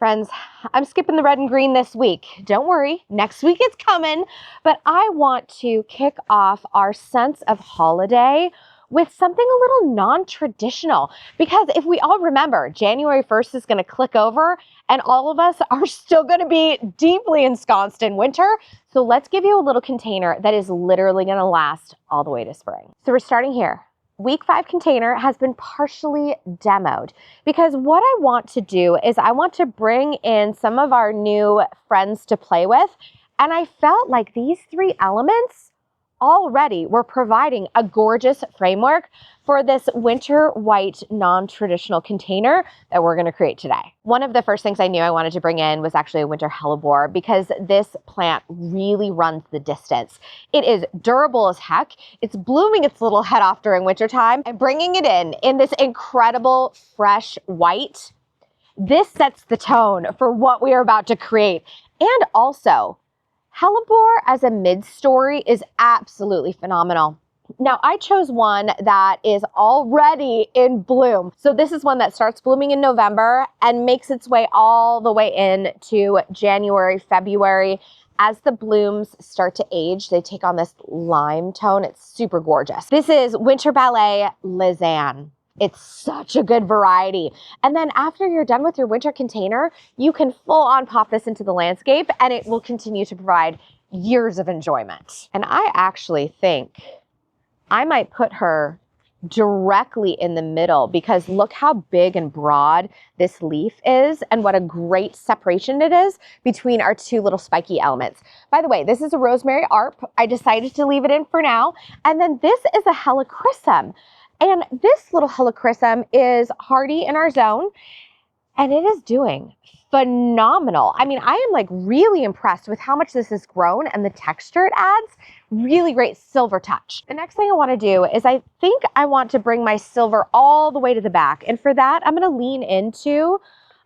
Friends, I'm skipping the red and green this week. Don't worry, next week it's coming, but I want to kick off our sense of holiday with something a little non-traditional, because if we all remember, January 1st is going to click over and all of us are still going to be deeply ensconced in winter. So let's give you a little container that is literally going to last all the way to spring. So we're starting here. Week 5 container has been partially demoed because what I want to do is I want to bring in some of our new friends to play with. And I felt like these 3 elements already were providing a gorgeous framework for this winter white non-traditional container that we're going to create today. One of the first things I knew I wanted to bring in was actually a winter hellebore, because this plant really runs the distance. It is durable as heck. It's blooming its little head off during wintertime and bringing it in this incredible fresh white. This sets the tone for what we are about to create. And also, Hellebore as a mid-story is absolutely phenomenal. Now, I chose one that is already in bloom. So this is one that starts blooming in November and makes its way all the way into January, February. As the blooms start to age, they take on this lime tone. It's super gorgeous. This is Winter Ballet Lizanne. It's such a good variety. And then after you're done with your winter container, you can full on pop this into the landscape and it will continue to provide years of enjoyment. And I actually think I might put her directly in the middle, because look how big and broad this leaf is and what a great separation it is between our 2 little spiky elements. By the way, this is a rosemary arp. I decided to leave it in for now. And then this is a helichrysum. And this little helichrysum is hardy in our zone, and it is doing phenomenal. I mean, I am like really impressed with how much this has grown and the texture it adds. Really great silver touch. The next thing I want to do is I think I want to bring my silver all the way to the back. And for that, I'm going to lean into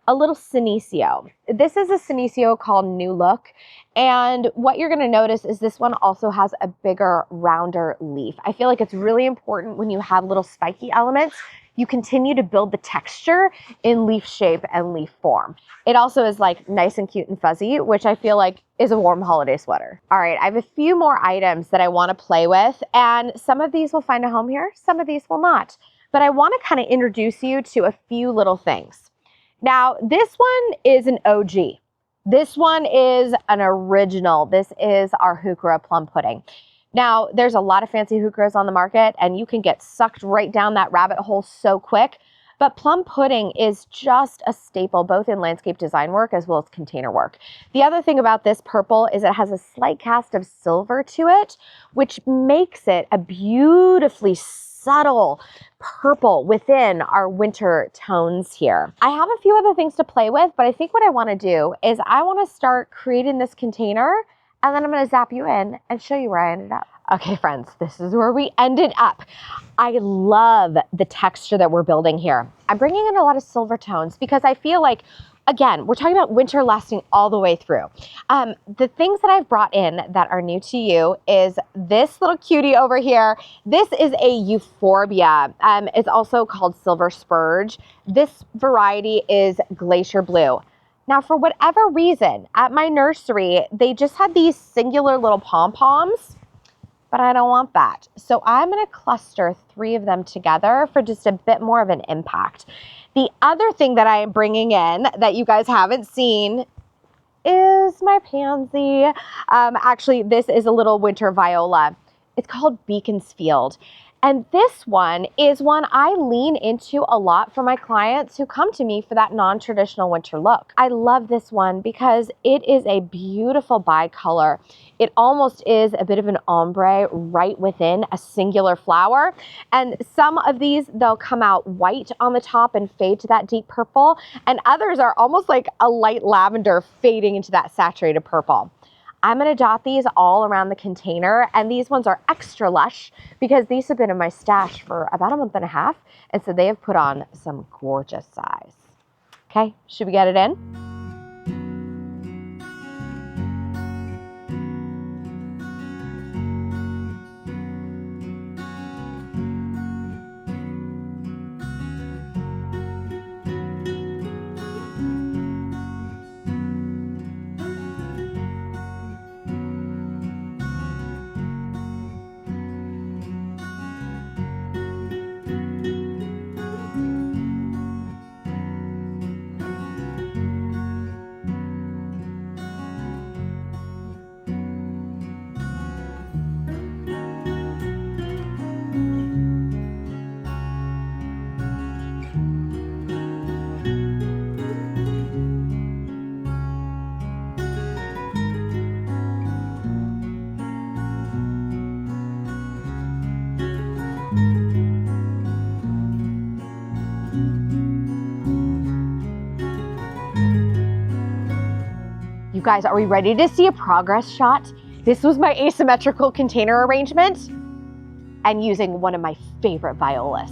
a little Senecio. This is a Senecio called New Look. And what you're going to notice is this one also has a bigger, rounder leaf. I feel like it's really important when you have little spiky elements, you continue to build the texture in leaf shape and leaf form. It also is like nice and cute and fuzzy, which I feel like is a warm holiday sweater. All right, I have a few more items that I want to play with, and some of these will find a home here, some of these will not. But I want to kind of introduce you to a few little things. Now, this one is an OG. This one is an original. This is our Heuchera Plum Pudding. Now, there's a lot of fancy heucheras on the market, and you can get sucked right down that rabbit hole so quick. But plum pudding is just a staple, both in landscape design work as well as container work. The other thing about this purple is it has a slight cast of silver to it, which makes it a beautifully subtle purple within our winter tones here. I have a few other things to play with, but I think what I want to do is I want to start creating this container, and then I'm going to zap you in and show you where I ended up. Okay, friends, this is where we ended up. I love the texture that we're building here. I'm bringing in a lot of silver tones because I feel like, again, we're talking about winter lasting all the way through. The things that I've brought in that are new to you is this little cutie over here. This is a Euphorbia. It's also called silver spurge. This variety is Glacier Blue. Now, for whatever reason, at my nursery, they just had these singular little pom-poms, but I don't want that. So I'm going to cluster 3 of them together for just a bit more of an impact. The other thing that I am bringing in that you guys haven't seen is my pansy. Actually, this is a little winter viola. It's called Beaconsfield. And this one is one I lean into a lot for my clients who come to me for that non-traditional winter look. I love this one because it is a beautiful bicolor. It almost is a bit of an ombre right within a singular flower. And some of these, they'll come out white on the top and fade to that deep purple. And others are almost like a light lavender fading into that saturated purple. I'm going to dot these all around the container, and these ones are extra lush because these have been in my stash for about a month and a half, and so they have put on some gorgeous size. Okay, should we get it in? You guys, are we ready to see a progress shot? This was my asymmetrical container arrangement and using one of my favorite violas.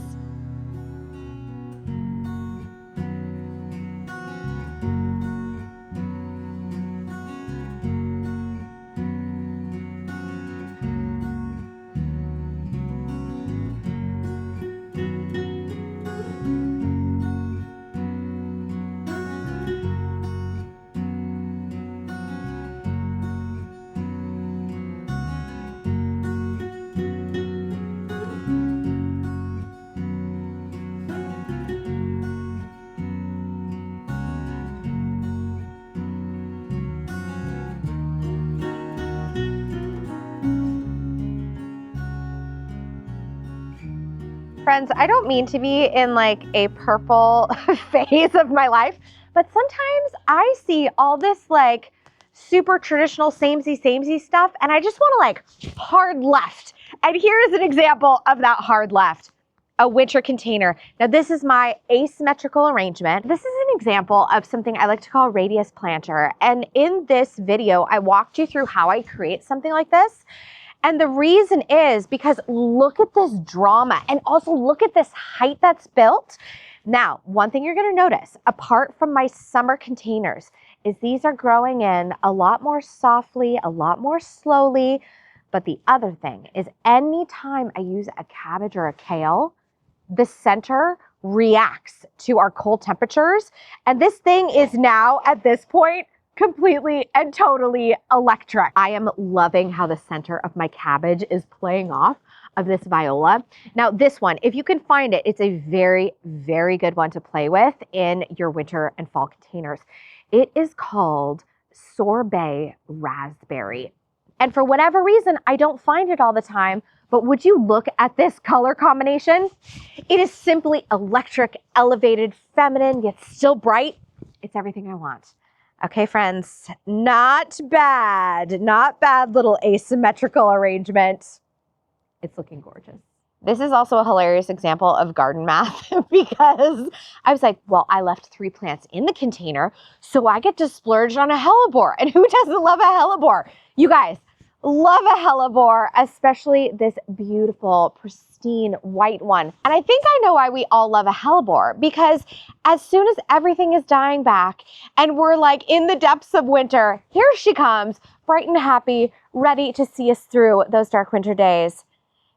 Friends, I don't mean to be in like a purple phase of my life, but sometimes I see all this like super traditional samey stuff and I just want to like hard left. And here's an example of that hard left, a winter container. Now this is my asymmetrical arrangement. This is an example of something I like to call radius planter. And in this video, I walked you through how I create something like this. And the reason is because look at this drama and also look at this height that's built. Now, one thing you're gonna notice, apart from my summer containers, is these are growing in a lot more softly, a lot more slowly. But the other thing is anytime I use a cabbage or a kale, the center reacts to our cold temperatures. And this thing is now at this point, completely and totally electric. I am loving how the center of my cabbage is playing off of this viola. Now this one, if you can find it, it's a very, very good one to play with in your winter and fall containers. It is called Sorbet Raspberry. And for whatever reason, I don't find it all the time, but would you look at this color combination? It is simply electric, elevated, feminine, yet still bright. It's everything I want. Okay, friends, not bad little asymmetrical arrangement. It's looking gorgeous. This is also a hilarious example of garden math because I was like, well, I left 3 plants in the container, so I get to splurge on a hellebore. And who doesn't love a hellebore? You guys, love a hellebore, especially this beautiful, pristine white one. And I think I know why we all love a hellebore, because as soon as everything is dying back and we're like in the depths of winter, here she comes, bright and happy, ready to see us through those dark winter days.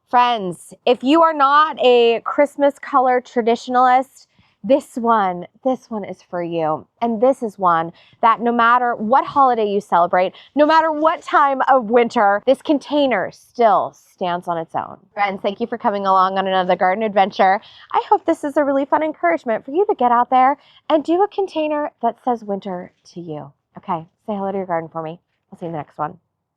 Friends, if you are not a Christmas color traditionalist, this one is for you. And this is one that no matter what holiday you celebrate, no matter what time of winter, this container still stands on its own. Friends, thank you for coming along on another garden adventure. I hope this is a really fun encouragement for you to get out there and do a container that says winter to you. Okay, say hello to your garden for me. I'll see you in the next one.